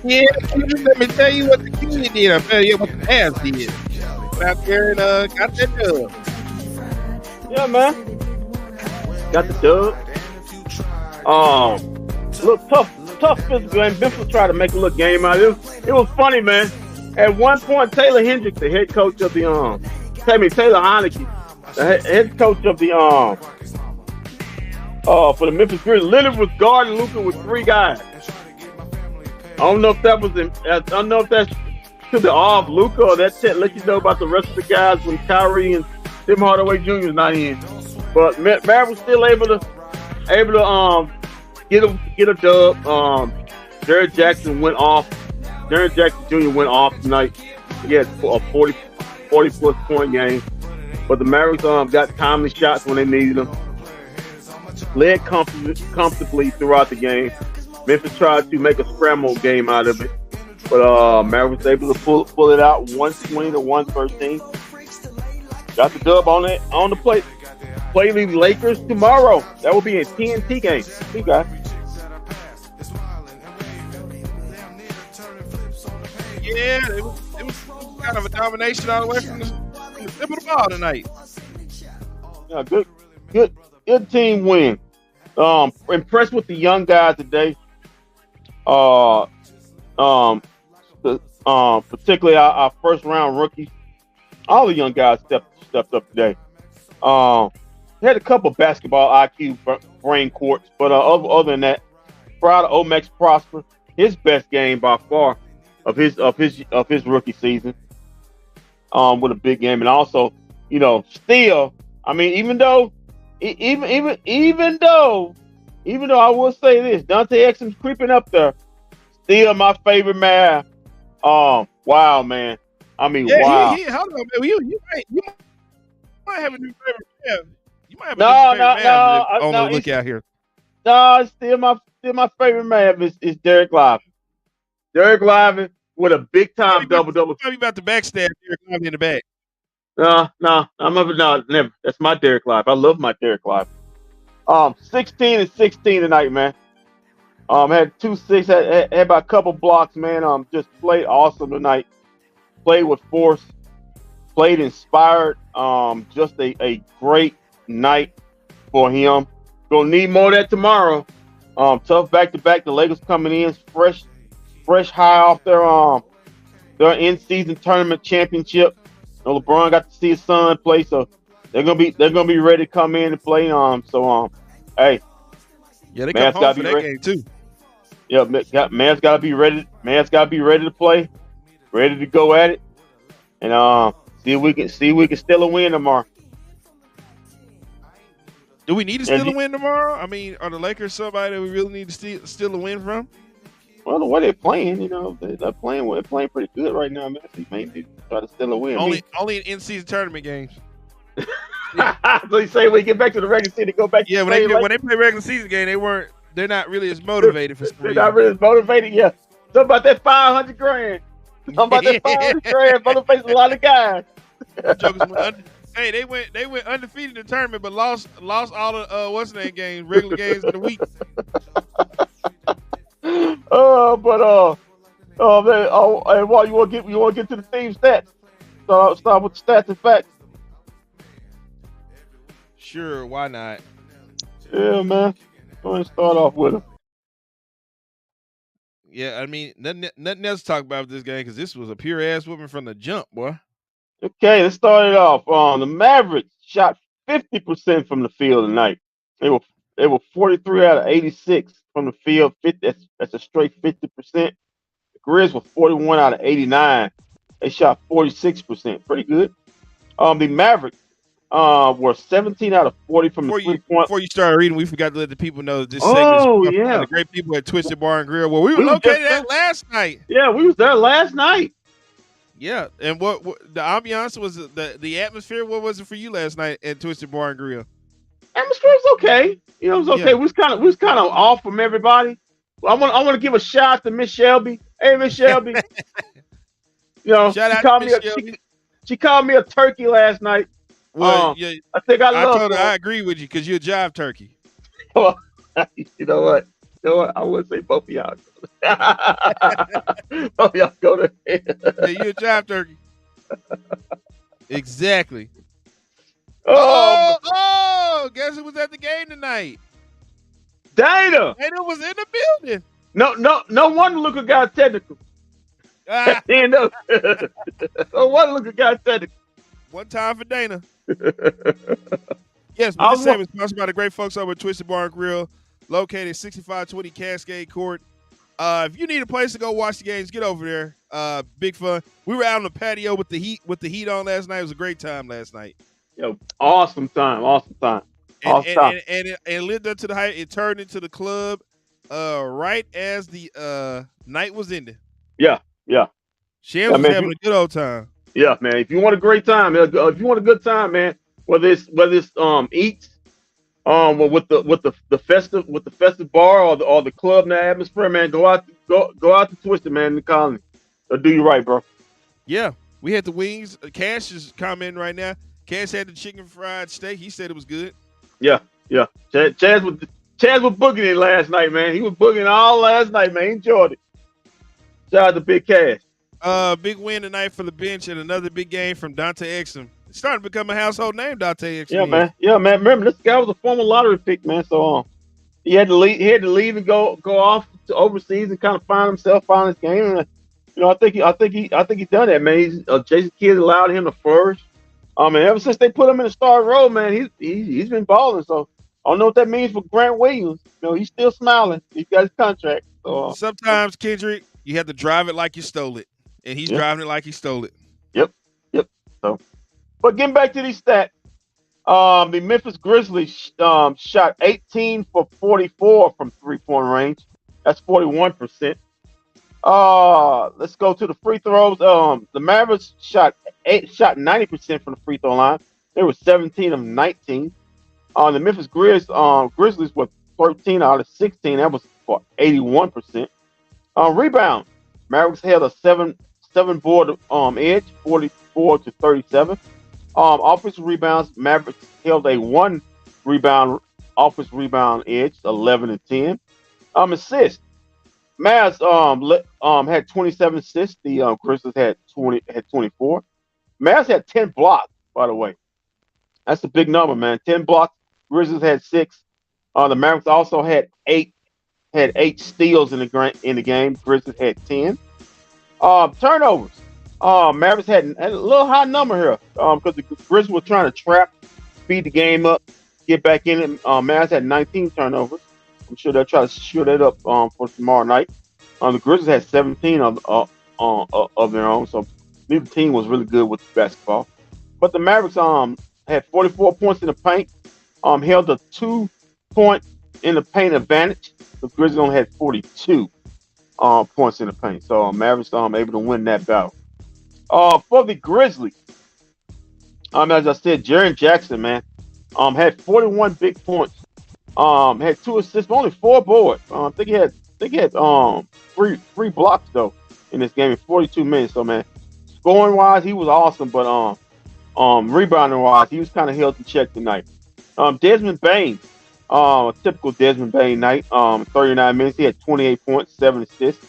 Yeah, let me tell you what the King did. I'll tell you what the Mavs did. Went out there and got that dub. Yeah, man. Got the dub. Look tough physical game. Memphis tried to make a little game out of it. It was funny, man. At one point, Taylor Hendricks, the head coach of the Taylor Heineke, the head coach of the for the Memphis Grizzlies, literally was guarding Luka with 3 guys. I don't know if that's to the off Luka or that let you know about the rest of the guys when Kyrie and Tim Hardaway Jr. is not in. But Mavs was still able to get a dub. Derrick Jackson went off. Derrick Jackson Jr. went off tonight. He had a 40 plus point game. But the Mavericks got timely shots when they needed them. Led comfortably throughout the game. Memphis tried to make a scramble game out of it. But Mavericks was able to pull it out 120 to 113. Got the dub on the plate. Play the Lakers tomorrow. That will be a TNT game. See, guys. Yeah, it was kind of a domination all the way from the tip of the ball tonight. Yeah, good team win. Impressed with the young guys today. Particularly our first round rookies. All the young guys stepped up today. Had a couple basketball IQ brain courts, but other than that, proud of Omex Prosper. His best game by far of his rookie season. With a big game, and also, still, I mean, even though I will say this, Dante Exum's creeping up there. Still my favorite Mav. Wow, man. I mean, yeah, wow. Hold on, man. You might have a new favorite Mav. You might have a new favorite Mav on the lookout here. No, still my favorite Mav is Derek Lively. Derek Lively with a big time double. Maybe about the backstab Derek Lively in the back. No, never. That's my Derek Lively. I love my Derek Lively. 16 and 16 tonight, man. Had 2-6, had about a couple blocks, man. Just played awesome tonight. Played with force. Played inspired. Just a great night for him. Gonna need more of that tomorrow. Tough back-to-back. The Lakers coming in fresh high off their in-season tournament championship. LeBron got to see his son play, so they're gonna be ready to come in and play. Hey, yeah, they come home for that game too. Yeah, Mavs gotta be ready. Mavs gotta be ready to play, ready to go at it, and see if we can steal a win tomorrow. Do we need to steal a win tomorrow? I mean, are the Lakers somebody that we really need to steal a win from? Well, the way they're playing, they're playing pretty good right now, man. So you may need to try to steal a win. Only in in-season tournament games. So you say when you get back to the regular season, go back. Yeah, when they play regular season game, they're not really as motivated for some reason. They're not really as motivated. Yeah, something about that $500,000. Something about that $500,000 motivates a lot of guys. Hey, they went undefeated in the tournament, but lost all the what's the name games, regular games in the week. Man. And while you want to get to the team stats. Start with the stats and facts. Sure, why not? Yeah, man. Go ahead and start off with them. Yeah, I mean, nothing else to talk about with this game because this was a pure ass whooping from the jump, boy. Okay, let's start it off. The Mavericks shot 50% from the field tonight. They were 43 out of 86 from the field. That's a straight 50%. The Grizz were 41 out of 89. They shot 46%. Pretty good. The Mavericks were 17 out of 40 from the 3-point. Before you started reading, we forgot to let the people know that this segment is the great people at Twisted Bar and Grill, where we were located at last night. Yeah, we was there last night. Yeah, and what the ambiance was, the atmosphere. What was it for you last night at Twisted Bar and Grill? Atmosphere was okay. It was okay. Yeah. We was kind of off from everybody. I want to give a shout out to Miss Shelby. Hey, Miss Shelby. Shout out to Miss Shelby. She called me a turkey last night. Well, yeah, I think I told her I agree with you because you're a jive turkey. You know what? I would say both of y'all. Oh, y'all go to hell. Yeah, you a jive turkey. Exactly. Oh, Guess who was at the game tonight? Dana. Dana was in the building. No wonder Luka got technical. Ah, You know, no wonder Luka got technical. one time for Dana. Yes, but I this was segment is sponsored by the great folks over at Twisted Bar and Grill, located at 6520 Cascade Court. If you need a place to go watch the games, get over there. Big fun. We were out on the patio with the heat on last night. It was a great time last night. Yo, awesome time. And it lived up to the hype. It turned into the club right as the night was ending. Yeah. Shams was having a good old time. Yeah, man. If you want a great time, if you want a good time, man, whether it's eats, with the festive bar or the club and the atmosphere, man, go out to Twisted, man, in the colony. They'll do you right, bro. Yeah, we had the wings. Cash is commenting right now. Cash had the chicken fried steak. He said it was good. Yeah. Chaz was booging it last night, man. He was booging all last night, man. He enjoyed it. Shout out to Big Cash. Big win tonight for the bench and another big game from Dante Exum. It's starting to become a household name, Dante Exum. Yeah, man. Remember, this guy was a former lottery pick, man. So he had to leave and go off to overseas and kind of find his game. And I think he done that, man. Jason Kidd allowed him to flourish. And ever since they put him in the star role, man, he's been balling. So I don't know what that means for Grant Williams. He's still smiling. He's got his contract. So sometimes, Kendrick, you have to drive it like you stole it, and he's driving it like he stole it. Yep. So, but getting back to these stats, the Memphis Grizzlies shot 18 for 44 from 3-point range. That's 41%. Let's go to the free throws. The Mavericks shot 90% from the free throw line. They were 17 of 19. The Memphis Grizzlies were 13 out of 16. That was for 81%. Rebound. Mavericks held a seven board edge, 44 to 37. Offensive rebounds. Mavericks held a 1 rebound offensive rebound edge, 11 and 10. Assists. Mavs had 27 assists. The Grizzlies had 24. Mavs had 10 blocks, by the way. That's a big number, man. 10 blocks. Grizzlies had 6. The Mavericks also had 8 steals in the game. Grizzlies had 10. Turnovers. Mavericks had a little high number here because the Grizzlies were trying to speed the game up, get back in it. Mavs had 19 turnovers. I'm sure they'll try to shoot that up for tomorrow night. The Grizzlies had 17 of their own, so neither team was really good with basketball. But the Mavericks had 44 points in the paint, held a 2-point in the paint advantage. The Grizzlies only had 42 points in the paint, so Mavericks able to win that battle. For the Grizzlies, as I said, Jaren Jackson, man, had 41 big points. Had 2 assists, but only 4 boards. I think he had 3 blocks though in this game in 42 minutes. So man, scoring wise, he was awesome, but rebounding wise, he was kind of held in check tonight. Desmond Bane, a typical Desmond Bane night. 39 minutes, he had 28 points, 7 assists,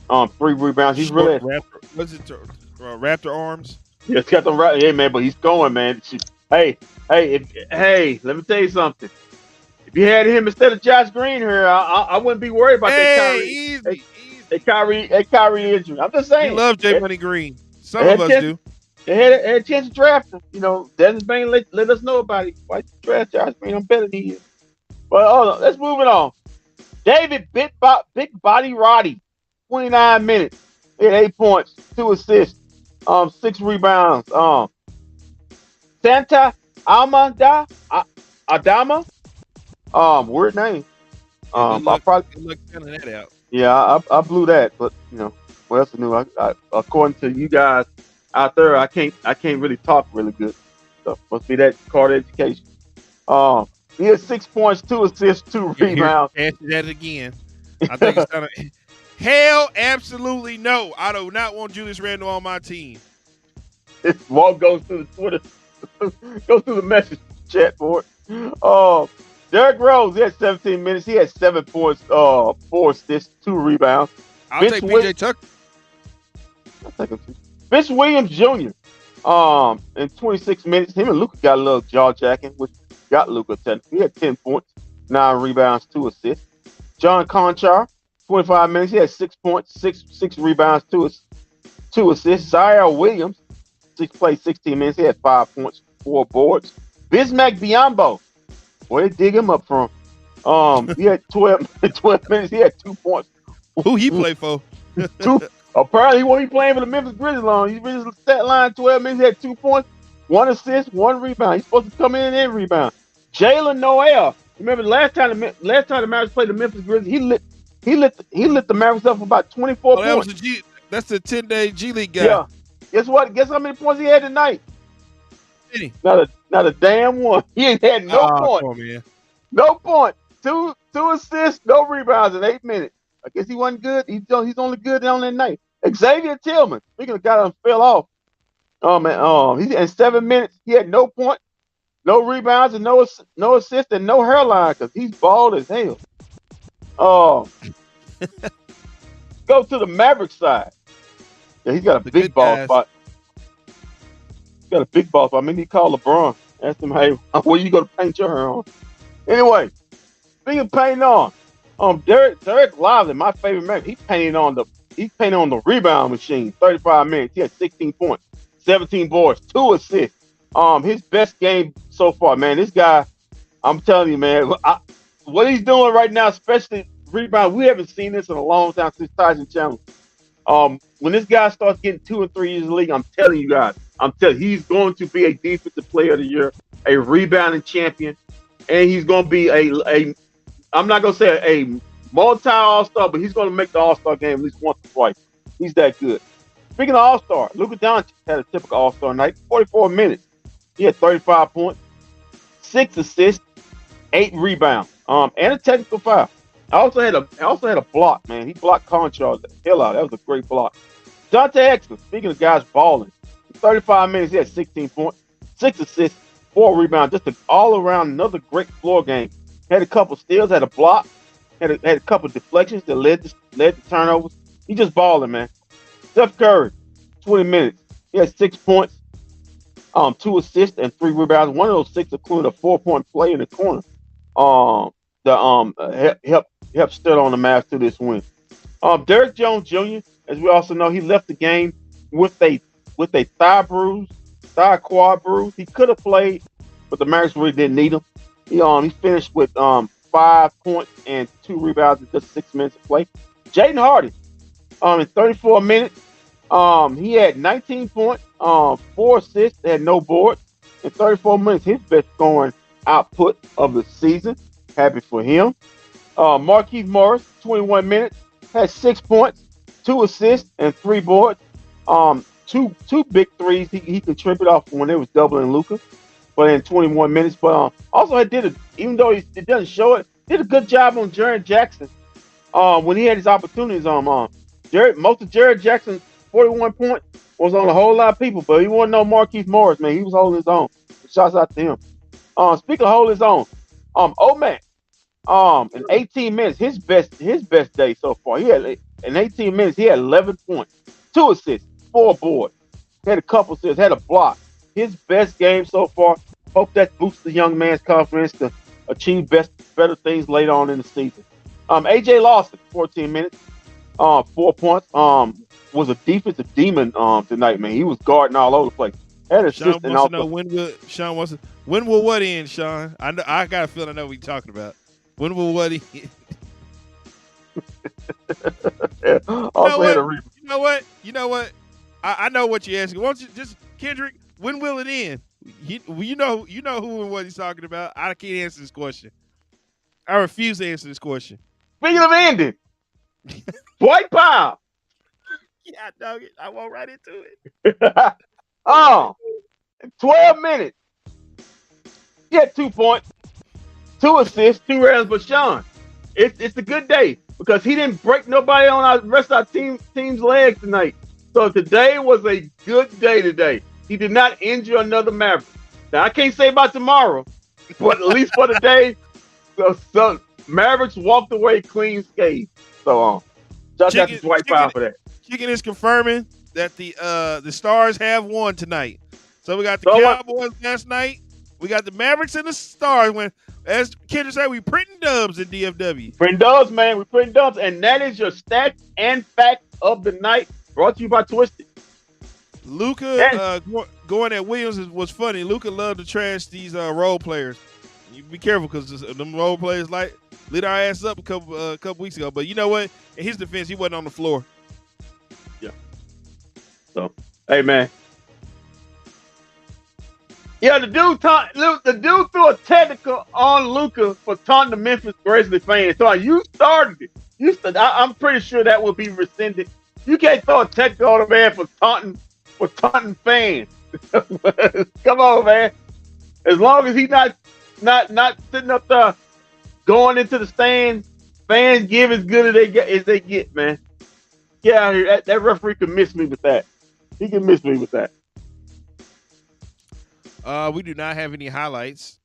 3 rebounds. He's really Raptor arms. Yeah, it's got the right. Yeah, man, but he's going, man. Hey, let me tell you something. If you had him instead of Josh Green here, I wouldn't be worried about that Kyrie injury. I'm just saying. We love J. Money Green. Some of us do. They had a chance to draft him. Desmond Bane let us know about it. Why you draft Josh Green? I'm better than he is. But let's move it on. David Big Body Roddy, 29 minutes. He had 8 points, 2 assists, 6 rebounds. Santa Adama. Weird name. I probably that out. Yeah, I blew that, but what else new? I according to you guys out there, I can't really talk really good. So must be that card education. He had 6 points, 2 assists, 2 rebounds. Answer that again. I think it's kind of hell, absolutely no. I do not want Julius Randle on my team. This Walt goes through the Twitter, goes through the message chat board. Derrick Rose, he had 17 minutes. He had 7 points, 4 assists, 2 rebounds. I'll take PJ Tucker. I'll take him too. Vince Williams Jr. In 26 minutes, him and Luka got a little jaw jacking, which got Luka 10. He had 10 points, 9 rebounds, 2 assists. John Conchar, 25 minutes, he had 6 points, 6 rebounds, 2 assists. Zaire Williams, played 16 minutes, he had 5 points, 4 boards. Bismack Biyombo, where they dig him up from? He had 12 minutes, he had 2 points. Who he play for? 2. Apparently, he won't be playing for the Memphis Grizzlies long. He's been stat line 12 minutes. He had 2 points, 1 assist, 1 rebound. He's supposed to come in and rebound. Jalen Noel. Remember the last time the Mavericks played the Memphis Grizzlies, he lit the Mavericks up for about 24 points. That's the 10-day G League guy. Yeah. Guess what? Guess how many points he had tonight? Not a damn one. He ain't had no point. Come on, man. No point. 2 assists, no rebounds in 8 minutes. I guess he wasn't good. He's only good on that night. Xavier Tillman, speaking of guy that fell off. He's in 7 minutes. He had no point, no rebounds, and no assist, and no hairline because he's bald as hell. Go to the Maverick side. Yeah, he's got a big ball spot. He's got a big ball spot. I mean, he called LeBron. Asked him, hey, where you going to paint your hair on? Anyway, speaking of painting on, Derek Lively, my favorite man, he's painting on the rebound machine. 35 minutes. He had 16 points, 17 boards, 2 assists. His best game so far, man. This guy, I'm telling you, man, what he's doing right now, especially rebound, we haven't seen this in a long time since Tyson Chandler. When this guy starts getting 2 and 3 years in the league, I'm telling you guys, he's going to be a defensive player of the year, a rebounding champion, and he's going to be I'm not going to say a multi-all-star, but he's going to make the all-star game at least once or twice. He's that good. Speaking of all-star, Luka Doncic had a typical all-star night, 44 minutes. He had 35 points, 6 assists, 8 rebounds, and a technical foul. I also had a block, man. He blocked Conchar the hell out. That was a great block. Dante Exum, speaking of guys balling, 35 minutes, he had 16 points, 6 assists, 4 rebounds, just an all-around another great floor game. Had a couple steals, had a block, had a couple deflections that led to turnovers. He just balling, man. Steph Curry, 20 minutes. He had 6 points, 2 assists, and 3 rebounds. One of those 6 included a 4-point play in the corner. Helped stir on the Mavs to this win. Derrick Jones Jr., as we also know, he left the game with a thigh quad bruise. He could have played, but the Mavericks really didn't need him. He finished with 5 points and 2 rebounds in just 6 minutes of play. Jaden Hardy, in 34 minutes, he had 19 points, 4 assists, had no boards. In 34 minutes, his best scoring output of the season. Happy for him. Markieff Morris, 21 minutes, had 6 points, 2 assists, and 3 boards. Two big threes he contributed off when they was doubling Luka, but in 21 minutes. But also even though it doesn't show it, did a good job on Jaren Jackson when he had his opportunities. Most of Jaren Jackson's 41 points was on a whole lot of people, but he wasn't no Markieff Morris, man. He was holding his own. Shouts out to him. Speaking of holding his own, Omac, in 18 minutes, his best day so far. In 18 minutes, he had 11 points, 2 assists, 4 boards, had a couple assists, had a block. His best game so far. Hope that boosts the young man's confidence to achieve better things later on in the season. AJ Lawson, 14 minutes, 4 points. Was a defensive demon tonight, man. He was guarding all over the place. Had Sean wants to know when will what end, Sean? I got a feeling I know what you're talking about. When will what end? You know what? I know what you're asking. Why don't you just, Kendrick, when will it end? You know who and what he's talking about. I can't answer this question. I refuse to answer this question. Speaking of ending, Dwight Powell. Yeah, dog it. I won't right into it. 12 minutes. He had 2 points, 2 assists, 2 rebounds. But Sean, it's a good day because he didn't break nobody on the rest of our team's legs tonight. So today was a good day today. He did not injure another Maverick. Now, I can't say about tomorrow, but at least for today, So Mavericks walked away clean skate. So Josh got to swipe out for that. Chicken is confirming that the Stars have won tonight. So we got the Cowboys last night. We got the Mavericks and the Stars. When, as Kendrick said, we printing dubs in DFW. Printing dubs, man. We printing dubs, and that is your stat and fact of the night. Brought to you by Twisted. Luka going at Williams was funny. Luka loved to trash these role players. You be careful because them role players lit our ass up a couple weeks ago. But you know what? In his defense, he wasn't on the floor. Yeah. So, hey man. Yeah, the dude threw a technical on Luka for taunting the Memphis Grizzlies fans. So you started it. I'm pretty sure that will be rescinded. You can't throw a technical on a man for taunting fans. Come on, man. As long as he's not sitting up there going into the stands, fans give as good as they get, man. Yeah, that referee can miss me with that. He can miss me with that. We do not have any highlights.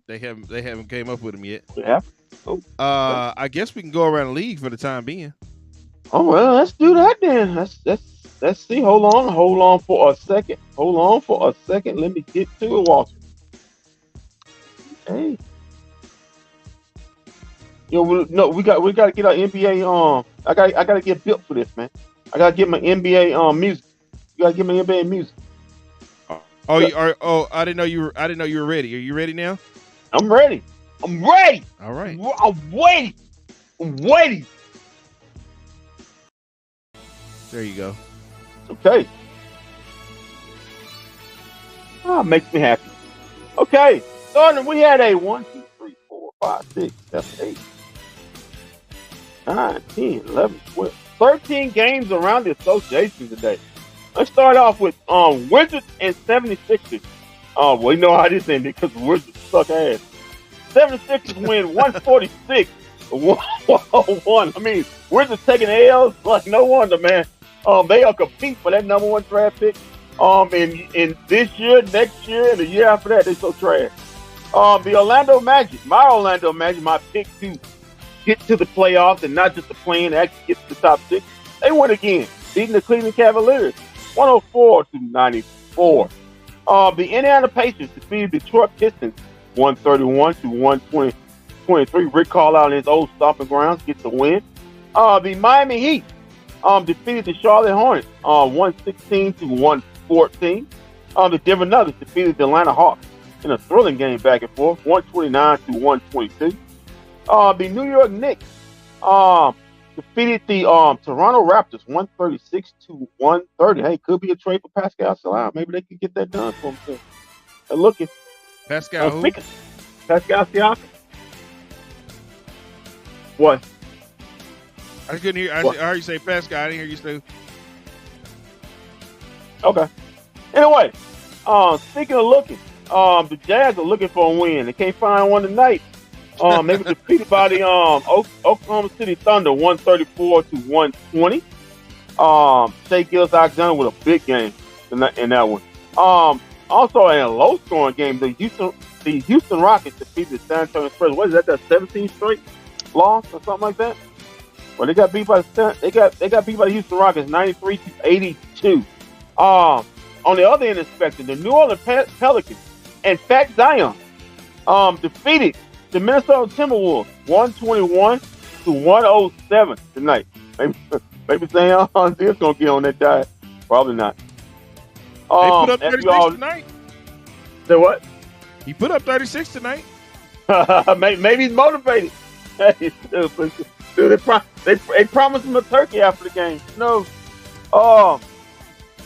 They haven't came up with them yet. Yeah. Oh. I guess we can go around the league for the time being. Oh well, let's do that then. Let's see. Hold on for a second. Let me get to it, Walter. Hey. We got to get our NBA. I got to get built for this, man. I got to get my NBA music. You got to get my NBA music. Oh, you are. Oh, I didn't know you were ready. Are you ready now? I'm ready. All right. I'm waiting. There you go. Okay. Makes me happy. Okay. Starting, we had a 1, 2, 3, 4, 5, 6, 7, 8, 9, 10, 11, 12, 13 games around the association today. Let's start off with Wizards and 76ers. We know how this ended because Wizards suck ass. 76ers win 146 101. I mean, Wizards taking L's like no wonder, man. They are competing for that number 1 draft pick. In this year, next year, and the year after that, they're so trash. The Orlando Magic, my pick to get to the playoffs and not just the play-in, actually get to the top 6. They won again, beating the Cleveland Cavaliers 104-94. The Indiana Pacers defeated Detroit Pistons 131-123. Rick Carlisle in his old stomping grounds gets the win. The Miami Heat defeated the Charlotte Hornets 116-114. The Denver Nuggets defeated the Atlanta Hawks in a thrilling game back and forth, 129-122. The New York Knicks defeated the Toronto Raptors 136-130. Hey, could be a trade for Pascal Siakam. Maybe they could get that done for them. They're looking. Pascal who? Pascal Siakam. What? I couldn't hear. I heard you say Pascal. I didn't hear you say. Okay. Anyway, speaking of looking, the Jazz are looking for a win. They can't find one tonight. They were defeated by the Oklahoma City Thunder 134-120. Shai Gilgeous-Alexander with a big game in that one. Also in a low-scoring game, the Houston Rockets defeated the San Antonio Spurs. What is that? That 17 straight loss or something like that? Well, they got beat by the Houston Rockets 93-82. On the other end of the spectrum, the New Orleans Pelicans and Fat Zion defeated the Minnesota Timberwolves 121-107 tonight. Maybe Zion's gonna get on that diet. Probably not. They put up 36 tonight. Say what? He put up 36 tonight. Maybe he's motivated. They promised him a turkey after the game. No.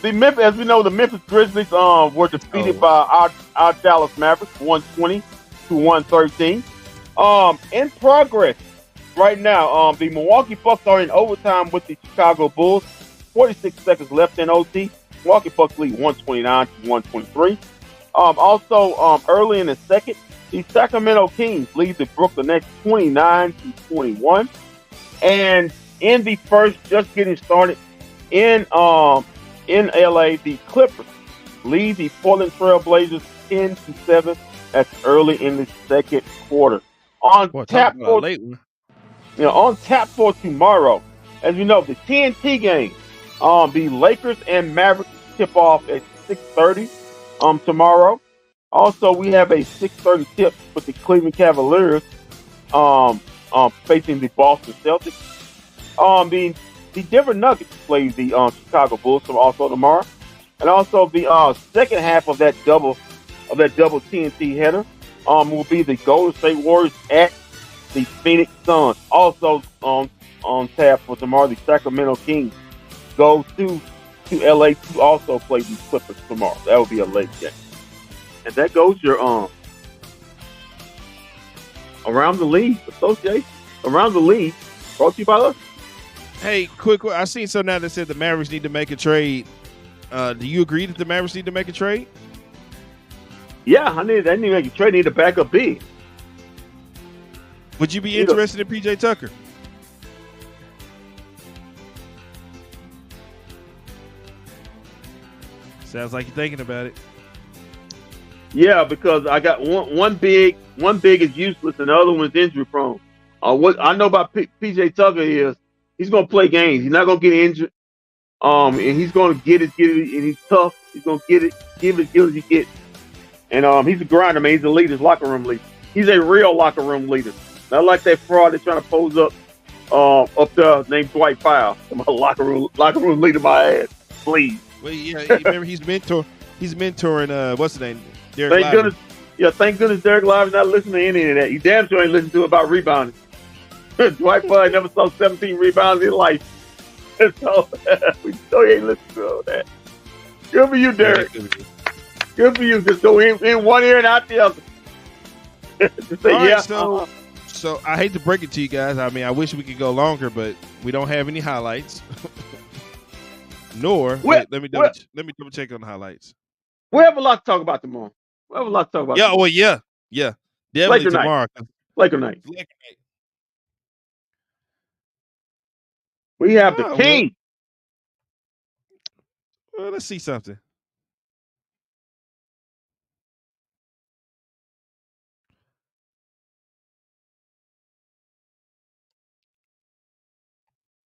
As we know, the Memphis Grizzlies were defeated by our Dallas Mavericks 120-113. In progress right now, the Milwaukee Bucks are in overtime with the Chicago Bulls. 46 seconds left in OT. Milwaukee Bucks lead 129-123. Also, early in the second, the Sacramento Kings lead the Brooklyn Nets 29-21. And in the first, just getting started, in LA, the Clippers lead the Portland Trail Blazers 10-7. That's early in the second quarter. On Boy, talk tap about a for late one. on tap for tomorrow. As you know, the TNT game. The Lakers and Mavericks tip off at 6:30 tomorrow. Also, we have a 6:30 tip with the Cleveland Cavaliers facing the Boston Celtics. The Denver Nuggets play the Chicago Bulls also tomorrow, and also the second half of that double TNT header will be the Golden State Warriors at the Phoenix Suns. Also on tap for tomorrow, the Sacramento Kings go to LA to also play the Clippers tomorrow. That will be a late game, and that goes your around the league association around the league brought to you by us. Hey, quick. I seen something now that said the Mavericks need to make a trade. Do you agree that the Mavericks need to make a trade? Yeah, they need to make a trade. Need to back up big. Would you be interested in PJ Tucker? Sounds like you're thinking about it. Yeah, because I got one big is useless and the other one's injury prone. What I know about PJ Tucker is he's gonna play games. He's not gonna get injured. And he's gonna get it, and he's tough. He's gonna give it as good as he gets. And he's a grinder, man. He's a leader, locker room leader. He's a real locker room leader. Not like that fraud that's trying to pose up there named Dwight Powell. I'm a locker room leader my ass. Please. Well, yeah, remember he's mentoring what's his name? Derek Thank goodness Derek Lively's not listening to any of that. You damn sure ain't listening to about rebounding. Dwight Powell never saw 17 rebounds in life. So we know he ain't listening to all that. Good for you, Derek. Good for you. Just go in one ear and out the other. Just say, right, yeah. So I hate to break it to you guys. I mean, I wish we could go longer, but we don't have any highlights. Let me double check on the highlights. We have a lot to talk about tomorrow. Yeah, tomorrow. Well, yeah, definitely Laker tomorrow. Laker night. We have the king. Well, let's see something.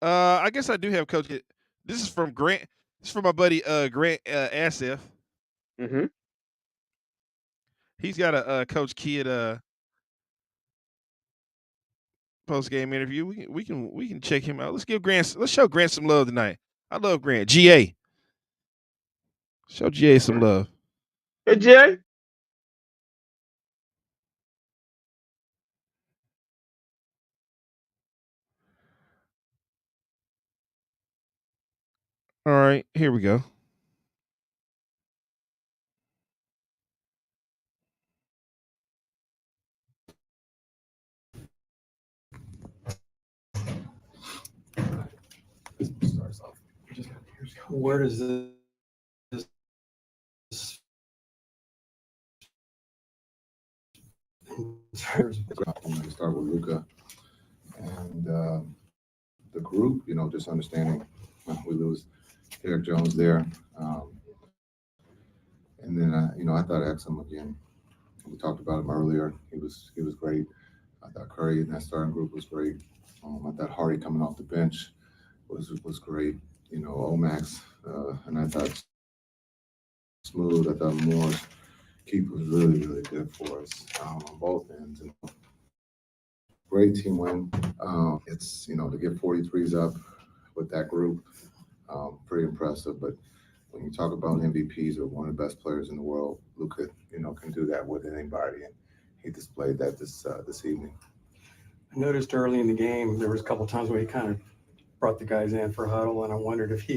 I guess I do have Coach. This is from Grant. This is from my buddy Grant Asif. Mm-hmm. He's got a Coach Kidd post game interview. We can check him out. Let's show Grant some love tonight. I love Grant. GA. Show GA some love. Hey, GA. All right, here we go. Where does this start with Luka and the group, just understanding we lose Derek Jones there. And then, I thought Exum again. We talked about him earlier. He was great. I thought Curry in that starting group was great. I thought Hardy coming off the bench was great. Omax, and I thought Smooth. I thought Moore's keep was really, really good for us on both ends. And great team win. It's to get 43s up with that group, pretty impressive. But when you talk about MVPs or one of the best players in the world, Luka, can do that with anybody, and he displayed that this evening. I noticed early in the game there was a couple of times where he kind of brought the guys in for huddle, and I wondered if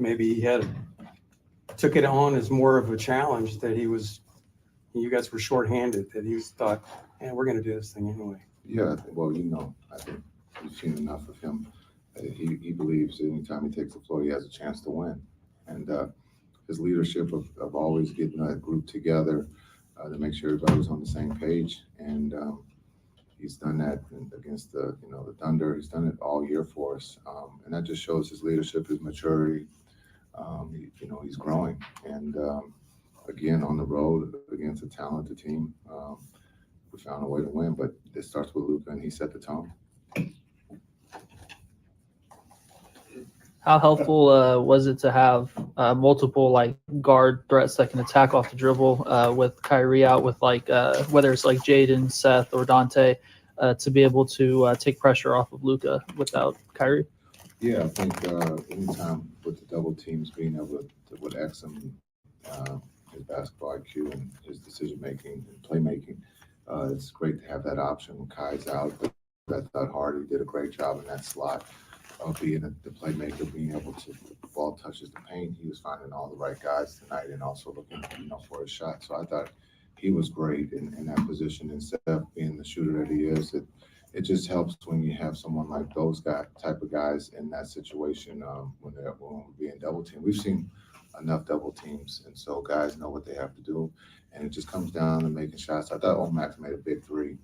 maybe he took it on as more of a challenge, that you guys were shorthanded, that he thought, man, we're going to do this thing anyway. Yeah, well, I think we've seen enough of him. He believes anytime he takes the floor, he has a chance to win. And his leadership of always getting that group together to make sure everybody was on the same page. And he's done that against the Thunder. He's done it all year for us. And that just shows his leadership, his maturity. He's growing. And again, on the road against a talented team, we found a way to win. But it starts with Luka, and he set the tone. How helpful was it to have multiple like guard threats that can attack off the dribble with Kyrie out, with like whether it's like Jaden, Seth, or Dante, to be able to take pressure off of Luka without Kyrie? Yeah, I think anytime with the double teams, being able to with Exum, his basketball IQ and his decision making and playmaking, it's great to have that option when Kai's out. But I thought Hardy did a great job in that slot of being the playmaker, being able to, if the ball touches the paint, he was finding all the right guys tonight and also looking, for his shot. So I thought he was great in that position. Instead of being the shooter that he is, it just helps when you have someone like those type of guys in that situation when we're being double teamed. We've seen enough double teams, and so guys know what they have to do, and it just comes down to making shots. I thought Omax made a big three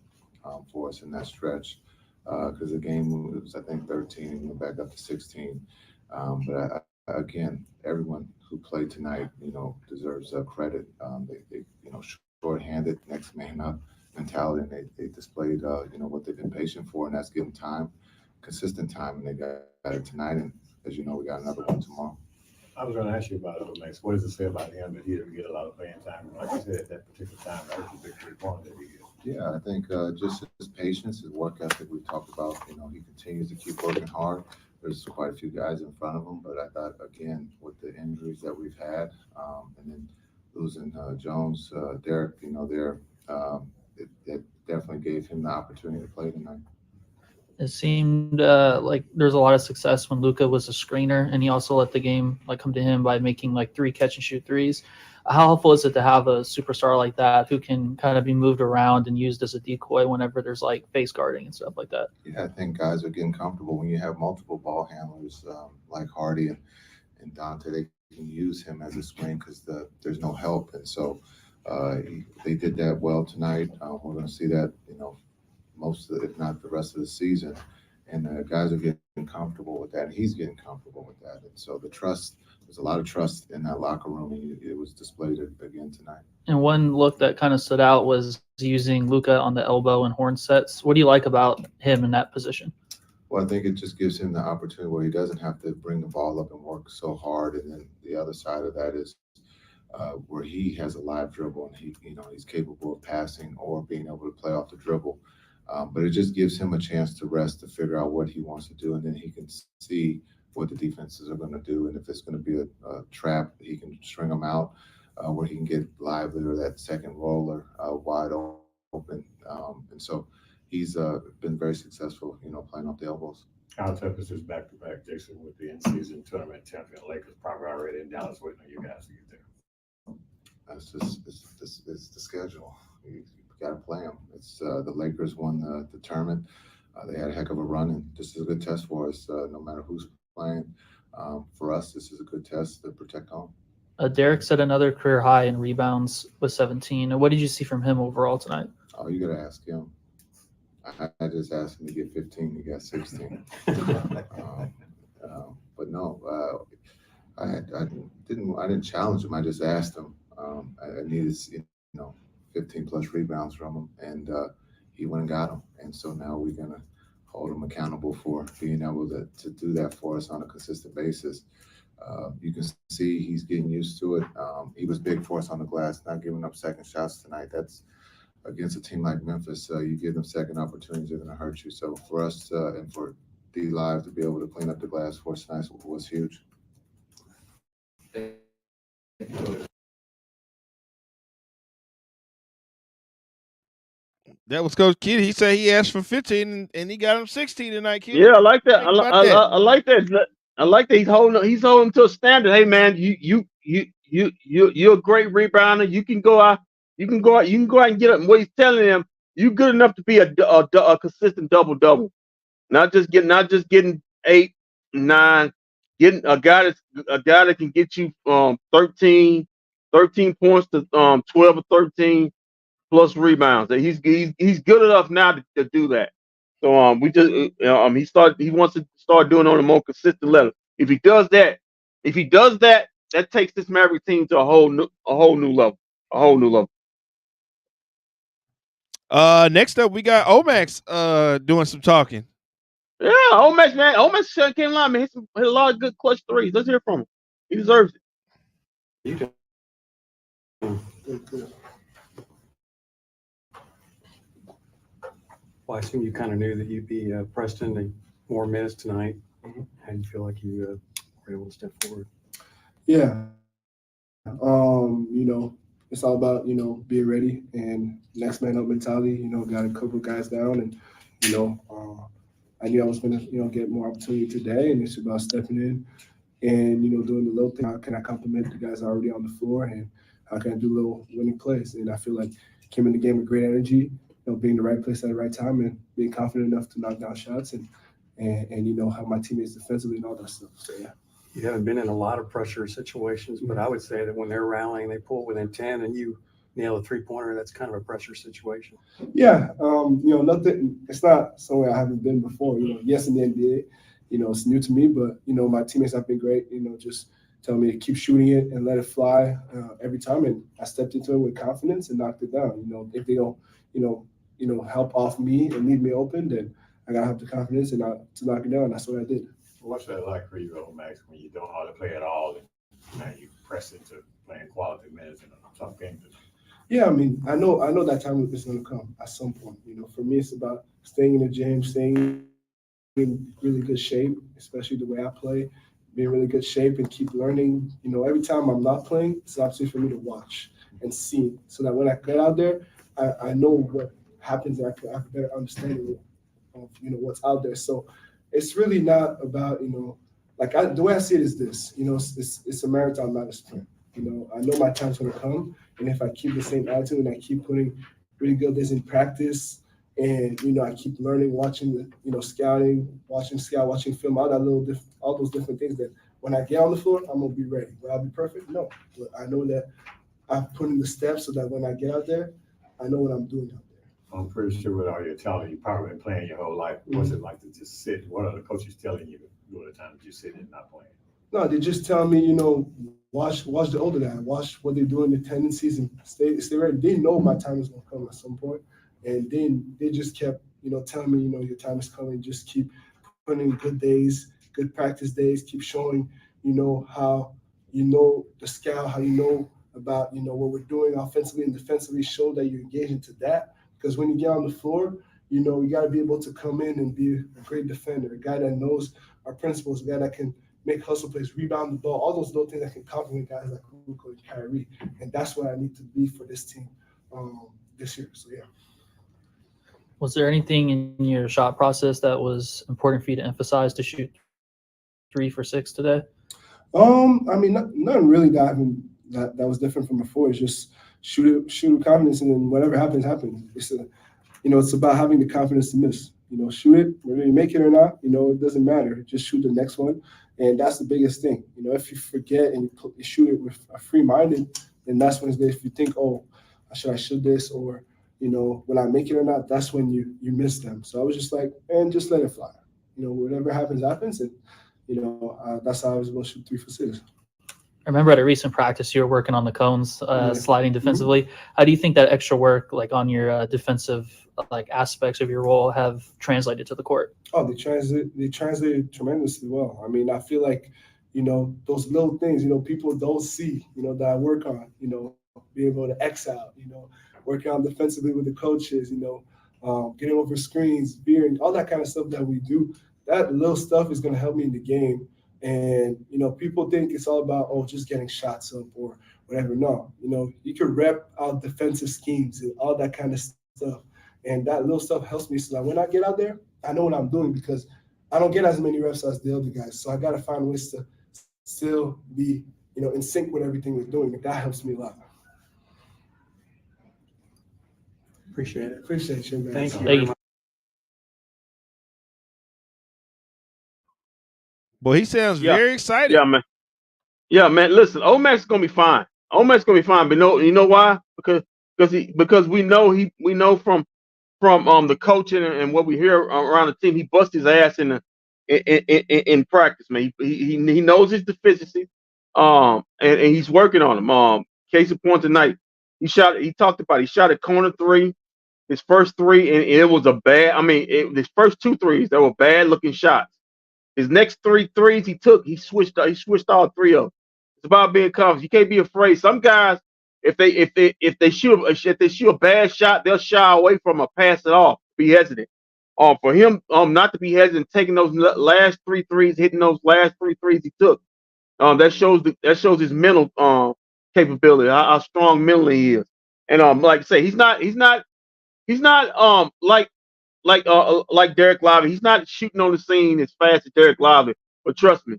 for us in that stretch because the game was, I think, 13 and went back up to 16. But again, everyone who played tonight, deserves credit. They short-handed, next man up mentality, and they displayed, what they've been patient for, and that's getting time, consistent time, and they got it tonight. And as you know, we got another one tomorrow. I was going to ask you about it, Max. What does it say about him that he didn't get a lot of playing time? Like you said, at that particular time, that was a big 3-pointer that he did. Yeah, I think just his patience, his work ethic we talked about, he continues to keep working hard. There's quite a few guys in front of him, but I thought, again, with the injuries that we've had, and then losing Jones, Derek, it definitely gave him the opportunity to play tonight. It seemed like there's a lot of success when Luka was a screener, and he also let the game come to him by making 3 catch-and-shoot threes. How helpful is it to have a superstar like that who can kind of be moved around and used as a decoy whenever there's face guarding and stuff like that? Yeah, I think guys are getting comfortable when you have multiple ball handlers like Hardy and Dante. They can use him as a screen because there's no help, and so they did that well tonight. We're going to see that, most of if not the rest of the season, and the guys are getting comfortable with that, and he's getting comfortable with that, and so there's a lot of trust in that locker room, and it was displayed again tonight. And one look that kind of stood out was using Luka on the elbow and horn sets. What do you like about him in that position? Well, I think it just gives him the opportunity where he doesn't have to bring the ball up and work so hard, and then the other side of that is where he has a live dribble and he's capable of passing or being able to play off the dribble. But it just gives him a chance to rest, to figure out what he wants to do, and then he can see what the defenses are going to do. And if it's going to be a trap, he can string them out where he can get lively or that second roller wide open. And so he's been very successful, playing off the elbows. How tough is this back-to-back, Jason, with the in-season tournament champion Lakers probably already in Dallas waiting on you guys to get there? That's just it's the schedule. You got to play them. It's the Lakers won the tournament. They had a heck of a run, and this is a good test for us. No matter who's playing, for us, this is a good test to protect home. Derek set another career high in rebounds with 17. What did you see from him overall tonight? Oh, you got to ask him. I just asked him to get 15. He got 16. But no, I didn't challenge him. I just asked him. I needed 15 plus rebounds from him, and he went and got them. And so now we're gonna hold him accountable for being able to do that for us on a consistent basis. You can see he's getting used to it. He was big for us on the glass, not giving up second shots tonight. That's against a team like Memphis. You give them second opportunities, they're gonna hurt you. So for us and for D Live to be able to clean up the glass for us tonight was huge. That was Coach Kidd. He said he asked for 15 and he got him 16 tonight, Kidd. Yeah, I like that. Think about that. I like that. I like that he's holding to a standard. Hey man, you're a great rebounder. You can go out and get up. And what he's telling them, you good enough to be a consistent double. Not just getting 8, 9, getting a guy that can get you 13 points to 12 or 13 plus rebounds. He's good enough now to do that. So he wants to start doing it on a more consistent level. If he does that, that takes this Maverick team to a whole new level. Next up we got Omax doing some talking. Yeah, Omax, man. Omax came line, man. Hit a lot of good clutch threes. Let's hear from him. He deserves it. You can. Good. Well, I assume you kind of knew that you'd be pressed into more minutes tonight. How do you feel like you were able to step forward? Yeah. It's all about, being ready and next man up mentality, got a couple guys down and, I knew I was going to, get more opportunity today, and it's about stepping in and, doing the little thing. How can I compliment the guys already on the floor, and how can I do little winning plays? And I feel like came in the game with great energy, being in the right place at the right time and being confident enough to knock down shots and have my teammates defensively and all that stuff. So, yeah. You haven't been in a lot of pressure situations, but I would say that when they're rallying, they pull within 10 and you nail a 3-pointer, that's kind of a pressure situation. Yeah. Nothing, it's not somewhere I haven't been before. Yes, in the NBA, it's new to me, but, my teammates have been great, just telling me to keep shooting it and let it fly every time. And I stepped into it with confidence and knocked it down. If they don't, help off me and leave me open, then I got to have the confidence and to knock it down. That's what I did. What's that like for you, Max, when you don't hardly play at all and now you press into playing quality minutes in a tough game? Yeah, I mean, I know that time is going to come at some point. For me, it's about staying in the gym, staying in really good shape, especially the way I play, be in really good shape and keep learning. Every time I'm not playing, it's an opportunity for me to watch and see, so that when I get out there, I know what happens and I have a better understanding of what's out there. So it's really not about the way I see it is this. It's a marathon, not a sprint. I know my time's gonna come, and if I keep the same attitude and I keep putting really good days in practice, and I keep learning, watching scouting, watching film, all those different things, that when I get on the floor, I'm gonna be ready. Will I be perfect? No, but I know that I've put in the steps so that when I get out there, I know what I'm doing out there. I'm pretty sure with all your talent, you've probably been playing your whole life. What's it like to just sit? What are the coaches telling you during the time that you sit and not playing? No, they just tell me, watch the older guy, watch what they're doing, the tendencies, and stay ready. They know my time is gonna come at some point, and then they just kept, telling me, your time is coming. Just keep putting in good days, good practice days. Keep showing, how the scout, how about what we're doing offensively and defensively. Show that you're engaged into that, because when you get on the floor, you got to be able to come in and be a great defender, a guy that knows our principles, a guy that can make hustle plays, rebound the ball, all those little things that can compliment guys like Luka and Kyrie. And that's what I need to be for this team this year. So, yeah. Was there anything in your shot process that was important for you to emphasize to shoot 3 for 6 today? I mean, nothing really that was different from before. It's just shoot with confidence, and then whatever happens. It's about having the confidence to miss. Shoot it, whether you make it or not. It doesn't matter. Just shoot the next one, and that's the biggest thing. If you forget and you shoot it with a free-minded, then that's when it's good. If you think, oh, should I shoot this, or when I make it or not, that's when you miss them. So I was just like, man, just let it fly. Whatever happens, and that's how I was able to shoot 3 for 6. I remember at a recent practice you were working on the cones, sliding defensively. How do you think that extra work, like on your defensive aspects of your role, have translated to the court? Oh, they translated tremendously well. I mean, I feel like those little things people don't see that I work on. Being able to X out. Working on defensively with the coaches. Getting over screens, veering, all that kind of stuff that we do. That little stuff is going to help me in the game. And, people think it's all about, just getting shots up or whatever. No, you can rep out defensive schemes and all that kind of stuff. And that little stuff helps me so that when I get out there, I know what I'm doing, because I don't get as many reps as the other guys. So I got to find ways to still be, in sync with everything we're doing. And that helps me a lot. Appreciate it. Appreciate you, man. Thank you. Thank you. Boy, he sounds very excited. Yeah, man. Listen, Omax is gonna be fine. Omax gonna be fine, but you know why? Because we know from the coaching and what we hear around the team, he busts his ass in practice, man. He knows his deficiency, and he's working on them. Case in point tonight, he shot a corner 3. his first three, and it was a bad. I mean, his first 2 threes, they were bad looking shots. His next 3 threes he took, he switched all 3 of them. It's about being confident. You can't be afraid. Some guys, if they shoot a bad shot, they'll shy away from a pass it off, be hesitant. For him, not to be hesitant, taking those last 3 threes, hitting those last 3 threes he took, that shows his mental capability, how strong mentally he is. And like I say, he's not like Derek Lively. He's not shooting on the scene as fast as Derek Lively. But trust me,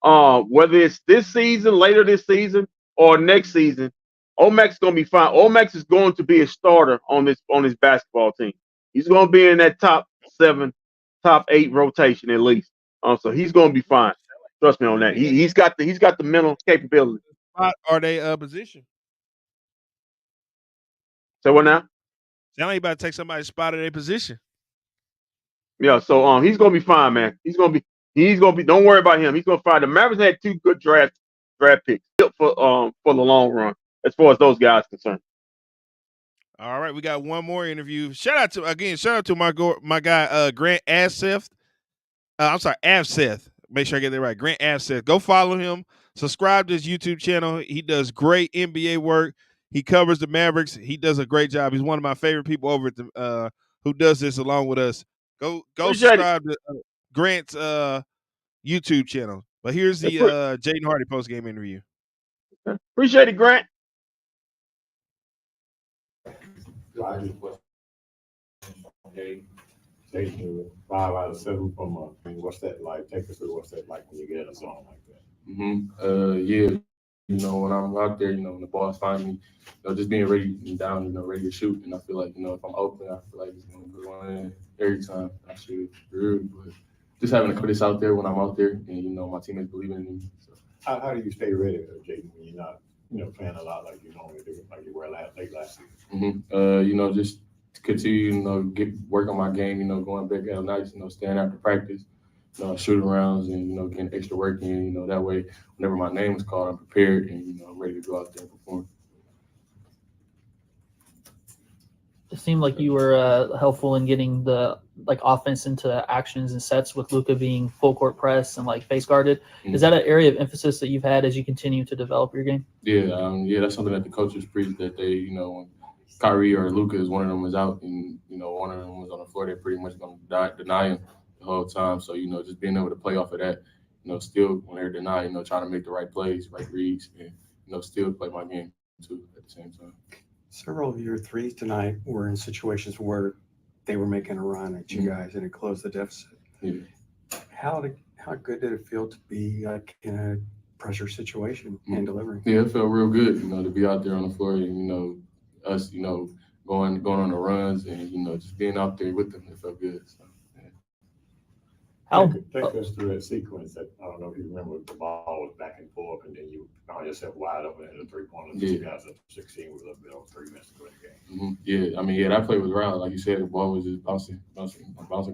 whether it's this season, later this season, or next season, Omax is gonna be fine. Omax is going to be a starter on this basketball team. He's gonna be in that top 7, top 8 rotation at least. So he's gonna be fine. Trust me on that. He's got the mental capability. Are they position? So what now? Sound like you about to take somebody's spot at their position. Yeah, so he's gonna be fine, man. He's gonna be. Don't worry about him. He's gonna find. The Mavericks had 2 good draft picks for the long run, as far as those guys concerned. All right, we got one more interview. Shout out to my guy Grant Avseth. I'm sorry, Avseth. Make sure I get that right. Grant Avseth. Go follow him. Subscribe to his YouTube channel. He does great NBA work. He covers the Mavericks. He does a great job. He's one of my favorite people over at the who does this along with us. Go subscribe to Grant's YouTube channel. But here's the Jaden Hardy post-game interview. Appreciate it, Grant. Taking 5 out of 7 from what's that like? Take us through what's that like when you get in a zone like that. Yeah. When I'm out there, when the ball's finding me, just being ready and down, ready to shoot. And I feel like, if I'm open, I feel like it's going to go in every time I shoot. But just having to put this out there when I'm out there, and my teammates believing in me. So. How do you stay ready, Jaden, when you're not, playing a lot like you normally do, like you were late last season? Just continue, work on my game. Going back at nights, staying after practice. Shooting rounds and, getting extra work in, that way, whenever my name is called, I'm prepared and, I'm ready to go out there and perform. It seemed like you were helpful in getting the offense into actions and sets with Luka being full court press and face guarded. Mm-hmm. Is that an area of emphasis that you've had as you continue to develop your game? Yeah, that's something that the coaches preach, that they, when Kyrie or Luka one of them was out and, one of them was on the floor, they're pretty much going to deny him the whole time. So, just being able to play off of that, still when they're denied, trying to make the right plays, right reads, and, still play my game too at the same time. Several of your threes tonight were in situations where they were making a run at you guys and it closed the deficit. Yeah. How good did it feel to be in a pressure situation and delivering? Yeah, it felt real good, to be out there on the floor and, us, going on the runs and, just being out there with them. It felt good. So. Take us through that sequence that, I don't know if you remember, the ball was back and forth, and then you found yourself wide open in the 3-pointer. Yeah. You guys up 16 with a little bit over 3 minutes to go in the game. Yeah, that play was wild. Like you said, the ball was just bouncing,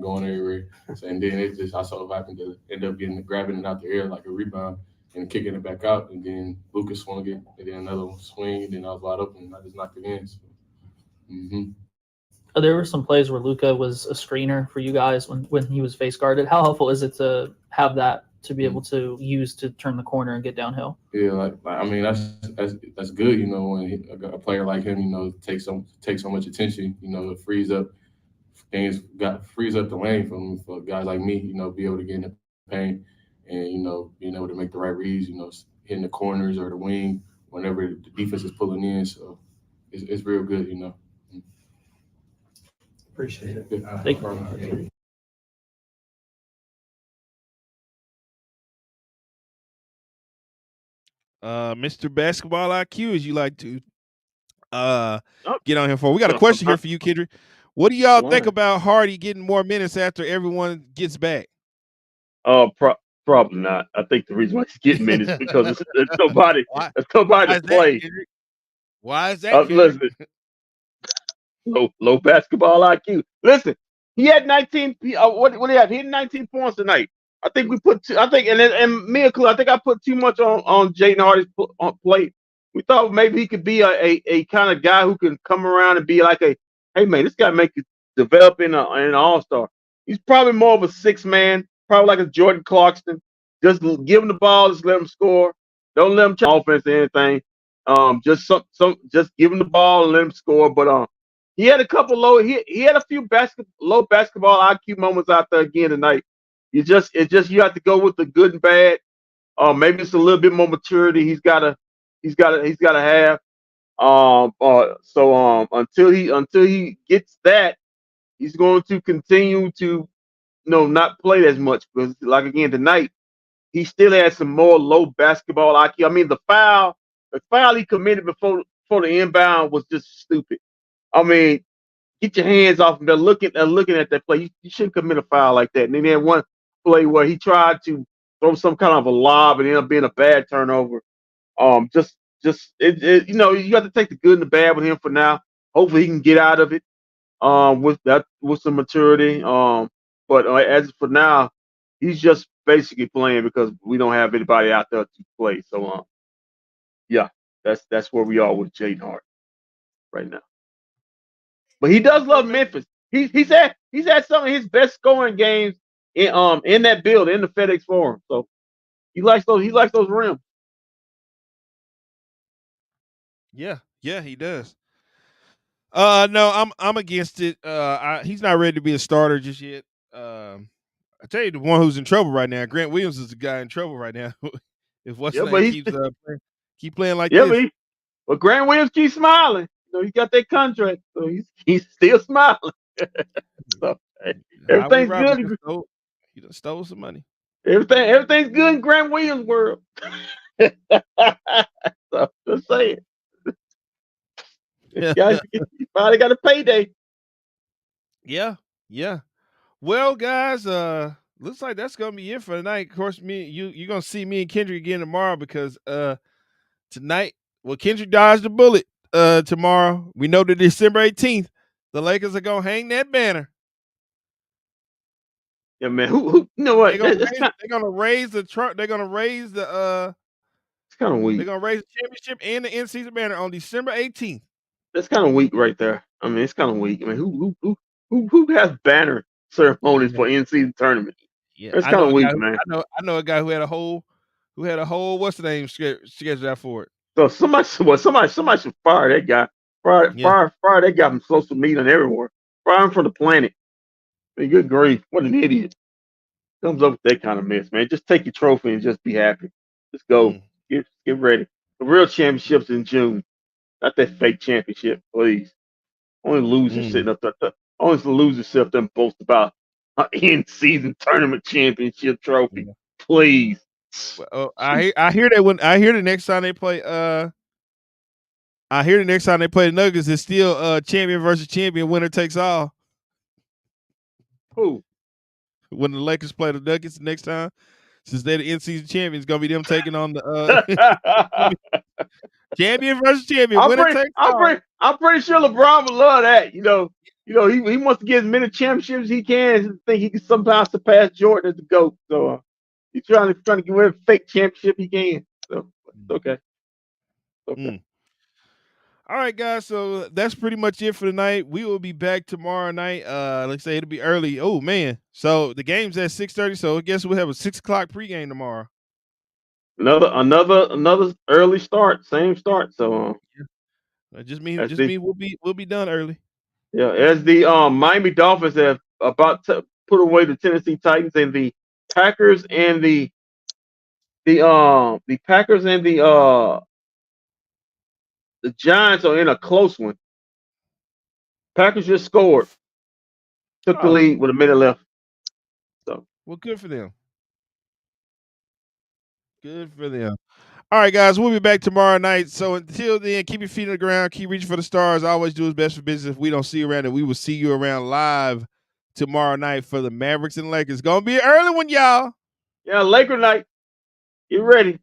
going everywhere. So, and then I saw if I can end up grabbing it out the air like a rebound and kicking it back out. And then Lucas swung it, and then another one swing, and then I was wide open, and I just knocked it in. So, There were some plays where Luka was a screener for you guys when he was face guarded. How helpful is it to have that to be able to use to turn the corner and get downhill? Yeah, that's good. When a player like him, takes so much attention. It frees up things, frees up the lane for guys like me. Be able to get in the paint and being able to make the right reads. Hitting the corners or the wing whenever the defense is pulling in. So it's real good. Appreciate it. Thank you. Mr. Basketball IQ, as you like to get on here for. We got a question here for you, Kendrick. What do y'all think about Hardy getting more minutes after everyone gets back? Probably not. I think the reason why he's getting minutes is because there's nobody to play. Why is that? Listen. Low basketball IQ. Listen, he had 19. What do you have? He had 19 points tonight. I think we put. I think I put too much on Jaden Hardy's plate. We thought maybe he could be a kind of guy who can come around and be like a hey man, this guy make you develop in an all-star. He's probably more of a 6-man, probably like a Jordan Clarkson. Just give him the ball, just let him score. Don't let him try offense or anything. Just give him the ball and let him score. But he had a couple he had a few low basketball IQ moments out there again tonight. You have to go with the good and bad. Maybe it's a little bit more maturity he's gotta have. Until he gets that, he's going to continue to not play as much because like again tonight he still had some more low basketball IQ. I mean the foul he committed before the inbound was just stupid. I mean, get your hands off him. They're looking at that play. You shouldn't commit a foul like that. And then there one play where he tried to throw some kind of a lob and ended up being a bad turnover. You have to take the good and the bad with him for now. Hopefully he can get out of it with some maturity. But as for now, he's just basically playing because we don't have anybody out there to play. So yeah, that's where we are with Jaden Hart right now. But he does love Memphis. He's had some of his best scoring games in that building in the FedEx Forum. So he likes those rims. Yeah, he does. No, I'm against it. He's not ready to be a starter just yet. I tell you, the one who's in trouble right now, Grant Williams is the guy in trouble right now. If what's name keeps keep playing like this. But Grant Williams keeps smiling. He got that contract, so he's still smiling. So everything's good. He done stole some money. Everything's good in Grant Williams' world. So just say it. Guys, he finally got a payday. Yeah. Well, guys, looks like that's gonna be it for tonight. Of course, you're gonna see me and Kendrick again tomorrow because tonight, Kendrick dodged the bullet. Tomorrow, we know that December 18th, the Lakers are gonna hang that banner. Yeah, man. Who you know what? They're gonna raise the truck. They're gonna raise the It's kind of weak. They're gonna raise the championship and the in-season banner on December 18th. That's kind of weak right there. I mean, it's kind of weak. I mean, who has banner ceremonies for in-season tournament? Yeah, that's kind of weak, man. I know a guy who had a whole what's the name scheduled out for it. So somebody should fire that guy. Fire that guy from social media and everywhere. Fire him from the planet. I mean, good grief, what an idiot. Comes up with that kind of mess, man. Just take your trophy and just be happy. Just go. Get ready. The real championship's in June. Not that fake championship, please. Only losers sitting up there. Only the losers sit up there and boast about an in-season tournament championship trophy. Please. Well, I hear the next time they play the Nuggets is still champion versus champion, winner takes all. Who? When the Lakers play the Nuggets next time, since they're the in-season champions, it's gonna be them taking on the champion versus champion. I'm pretty sure LeBron would love that. He wants to get as many championships as he can and think he can somehow surpass Jordan as the GOAT. So he's trying to get whatever fake championship he can. So it's okay. All right, guys. So that's pretty much it for tonight. We will be back tomorrow night. Let's say it'll be early. Oh man! So the game's at 6:30. So I guess we'll have a 6 o'clock pregame tomorrow. Another early start, same start. So just me. We'll be done early. Yeah, as the Miami Dolphins have about to put away the Tennessee Titans, and the Packers and the Giants are in a close one. Packers just scored, took the lead with a minute left. So well, good for them. Good for them. All right, guys, we'll be back tomorrow night. So until then, keep your feet on the ground, keep reaching for the stars. Always do what's best for business. If we don't see you around, and we will see you around live tomorrow night for the Mavericks and Lakers. Gonna be an early one, y'all. Yeah, Laker night. Get ready.